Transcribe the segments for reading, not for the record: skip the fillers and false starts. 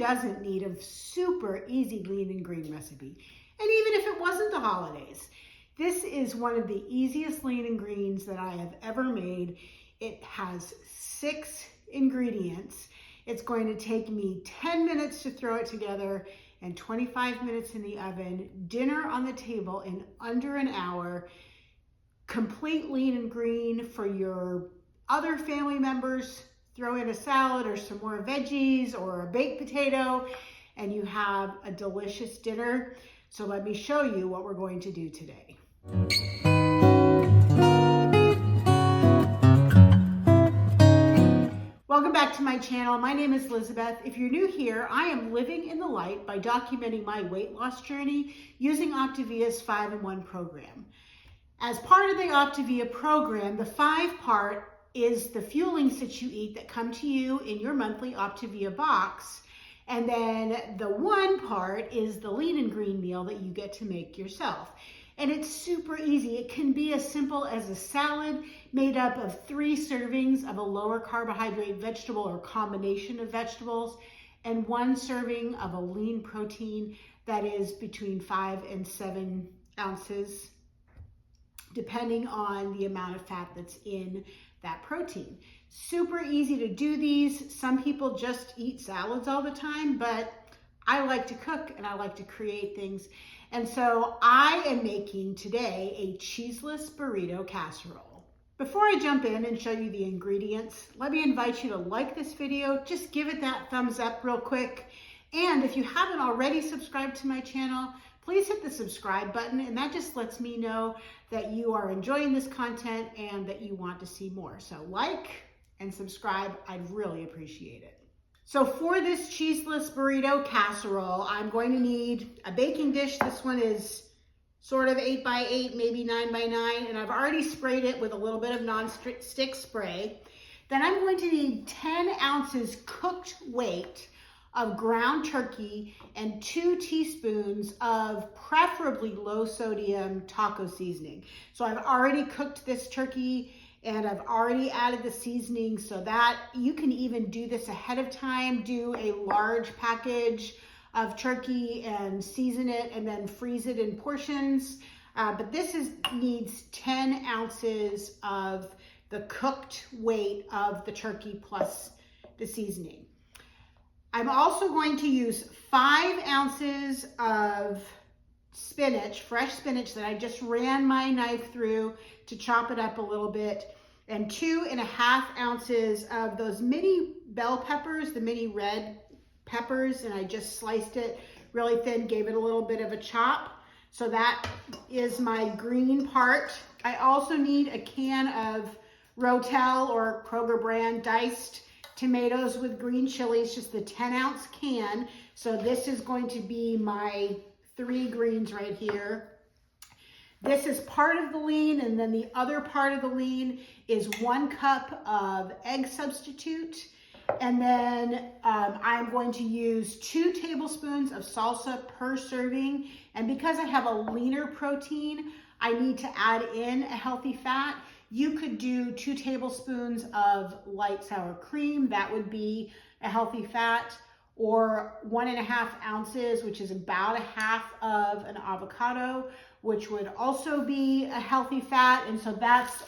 doesn't need a super easy lean and green recipe? And even if it wasn't the holidays, this is one of the easiest lean and greens that I have ever made. It has 6 ingredients. It's going to take me 10 minutes to throw it together and 25 minutes in the oven. Dinner on the table in under an hour. Complete lean and green for your other family members. Throw in a salad or some more veggies or a baked potato, and you have a delicious dinner. So let me show you what we're going to do today. Welcome back to my channel. My name is Elizabeth. If you're new here, I am living in the light by documenting my weight loss journey using Optavia's 5-in-1 program. As part of the Optavia program, the 5-part is the fuelings that you eat that come to you in your monthly Optavia box. And then the 1 part is the lean and green meal that you get to make yourself. And it's super easy. It can be as simple as a salad made up of 3 servings of a lower carbohydrate vegetable or combination of vegetables, and 1 serving of a lean protein that is between 5 and 7 ounces, depending on the amount of fat that's in that protein. Super easy to do these. Some people just eat salads all the time, but I like to cook and I like to create things. And so I am making today a cheeseless burrito casserole. Before I jump in and show you the ingredients, let me invite you to like this video. Just give it that thumbs up real quick. And if you haven't already subscribed to my channel, please hit the subscribe button, and that just lets me know that you are enjoying this content and that you want to see more. So like and subscribe, I'd really appreciate it. So for this cheeseless burrito casserole, I'm going to need a baking dish. This one is sort of 8 by 8, maybe 9 by 9, and I've already sprayed it with a little bit of non-stick spray. Then I'm going to need 10 ounces cooked weight of ground turkey and 2 teaspoons of preferably low sodium taco seasoning. So I've already cooked this turkey and I've already added the seasoning, so that you can even do this ahead of time. Do a large package of turkey and season it and then freeze it in portions. But this needs 10 ounces of the cooked weight of the turkey plus the seasoning. I'm also going to use 5 ounces of spinach, fresh spinach that I just ran my knife through to chop it up a little bit, and 2.5 ounces of those mini bell peppers, the mini red peppers, and I just sliced it really thin, gave it a little bit of a chop. So that is my green part. I also need a can of Rotel or Kroger brand diced tomatoes with green chilies, just the 10-ounce can. So this is going to be my 3 greens right here. This is part of the lean, and then the other part of the lean is 1 cup of egg substitute. And then I'm going to use 2 tablespoons of salsa per serving. And because I have a leaner protein, I need to add in a healthy fat. You could do 2 tablespoons of light sour cream. That would be a healthy fat. Or 1.5 ounces, which is about 1/2 of an avocado, which would also be a healthy fat. And so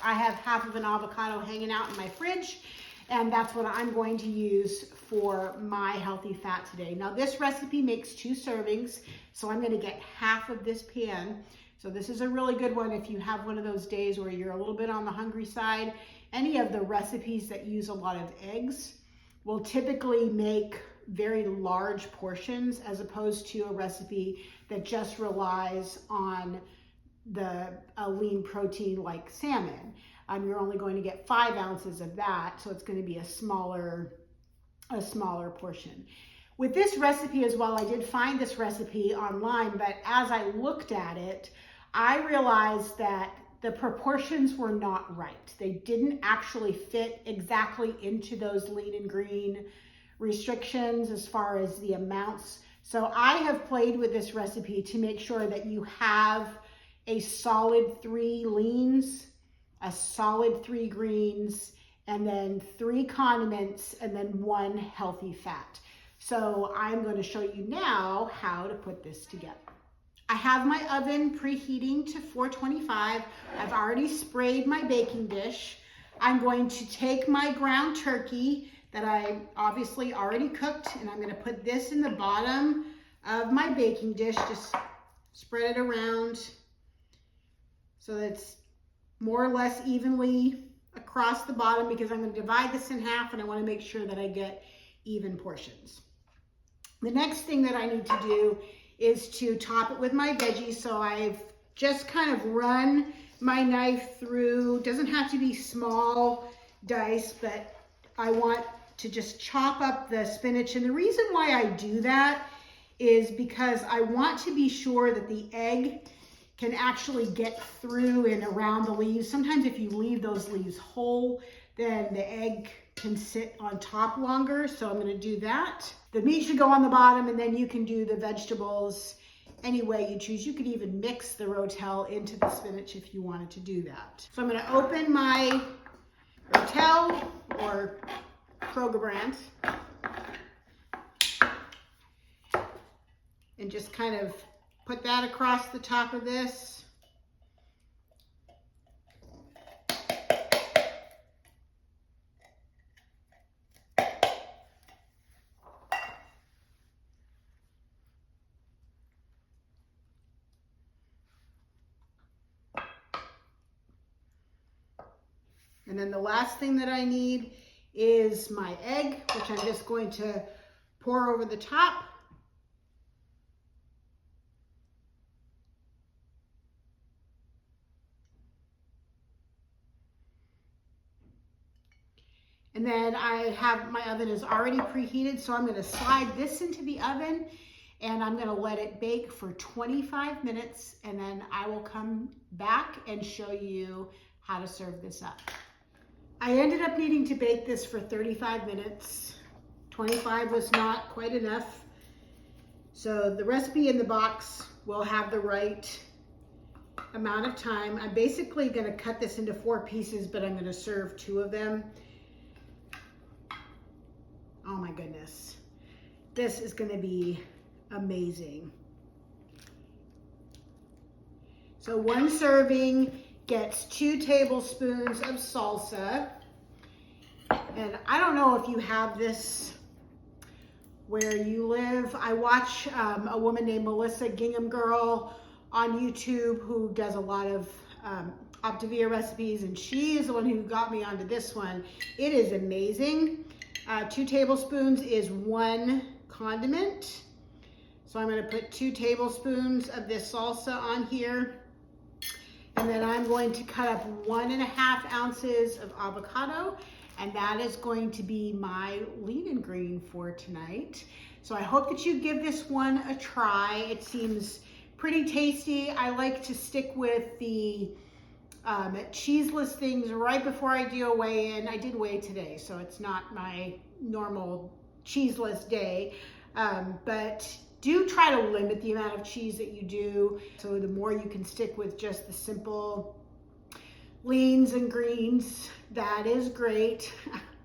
I have 1/2 of an avocado hanging out in my fridge, and that's what I'm going to use for my healthy fat today. Now this recipe makes 2 servings, so I'm gonna get 1/2 of this pan. So this is a really good one if you have one of those days where you're a little bit on the hungry side. Any of the recipes that use a lot of eggs will typically make very large portions, as opposed to a recipe that just relies on a lean protein like salmon. You're only going to get 5 ounces of that, so it's going to be a smaller portion. With this recipe as well, I did find this recipe online, but as I looked at it, I realized that the proportions were not right. They didn't actually fit exactly into those lean and green restrictions as far as the amounts. So I have played with this recipe to make sure that you have a solid 3 leans, a solid 3 greens, and then 3 condiments, and then 1 healthy fat. So I'm going to show you now how to put this together. I have my oven preheating to 425. I've already sprayed my baking dish. I'm going to take my ground turkey that I obviously already cooked, and I'm going to put this in the bottom of my baking dish. Just spread it around so that it's more or less evenly across the bottom, because I'm going to divide this in half and I want to make sure that I get even portions. The next thing that I need to do is to top it with my veggies. So I've just kind of run my knife through, doesn't have to be small dice, but I want to just chop up the spinach. And the reason why I do that is because I want to be sure that the egg can actually get through and around the leaves. Sometimes if you leave those leaves whole, then the egg can sit on top longer. So I'm going to do that. The meat should go on the bottom, and then you can do the vegetables any way you choose. You could even mix the Rotel into the spinach if you wanted to do that. So I'm going to open my Rotel or Kroger brand and just kind of put that across the top of this. And then the last thing that I need is my egg, which I'm just going to pour over the top. And then I have, my oven is already preheated, so I'm going to slide this into the oven and I'm going to let it bake for 25 minutes, and then I will come back and show you how to serve this up. I ended up needing to bake this for 35 minutes. 25 was not quite enough. So the recipe in the box will have the right amount of time. I'm basically going to cut this into 4 pieces, but I'm going to serve 2 of them. Oh my goodness. This is going to be amazing. So 1 serving gets 2 tablespoons of salsa. And I don't know if you have this where you live. I watch a woman named Melissa Gingham Girl on YouTube who does a lot of Optavia recipes, and she is the one who got me onto this one. It is amazing. 2 tablespoons is 1 condiment. So I'm going to put 2 tablespoons of this salsa on here. And then I'm going to cut up 1.5 ounces of avocado, and that is going to be my lead ingredient for tonight. So I hope that you give this one a try. It seems pretty tasty. I like to stick with the cheeseless things right before I do a weigh-in. I did weigh today, so it's not my normal cheeseless day, but do try to limit the amount of cheese that you do. So the more you can stick with just the simple leans and greens, that is great.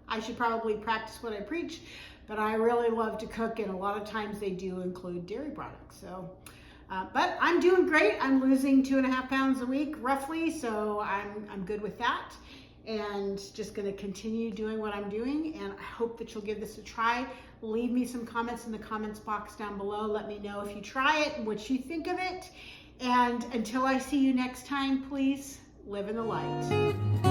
I should probably practice what I preach, but I really love to cook, and a lot of times they do include dairy products. So, but I'm doing great. I'm losing 2.5 pounds a week roughly, so I'm good with that, and just going to continue doing what I'm doing. And I hope that you'll give this a try. Leave me some comments in the comments box down below. Let me know if you try it and what you think of it. And until I see you next time, please live in the light.